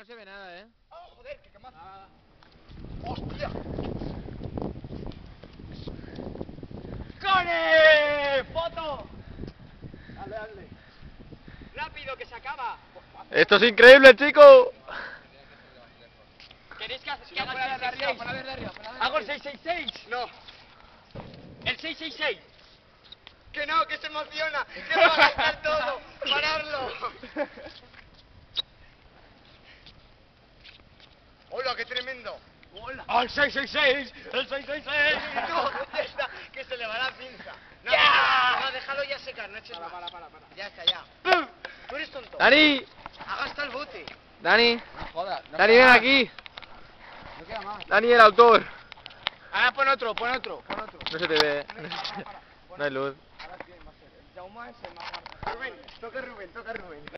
no se ve nada, ¿eh? ¡Oh, joder, qué quemazo! ¡Hostia! ¡Cone! ¡Foto! Dale, dale. ¡Rápido, que se acaba! ¡Esto es increíble, chicos! ¿Queréis que haga el 666? ¿Hago el 666? No. ¿El 666? Que no, que se emociona, que va a gastar todo. ¡Pararlo! ¡Hola, qué tremendo! ¡Hola! ¡Al 666! ¡El 666! ¡No, ya está! ¡Que se le va la pinza! No, no, déjalo ya secar, no eches más. Para. Ya está, ya. ¿Tú eres tonto? ¡Dani! ¡Ha gastado el bote! ¡Dani! No jodas. ¡Dani, ven aquí! No queda más. ¡Dani, el autor! Ahora pon otro. No se te ve. No hay luz. Ahora sí, va a ser. El Jaume es el más grande. Rubén, toca Rubén.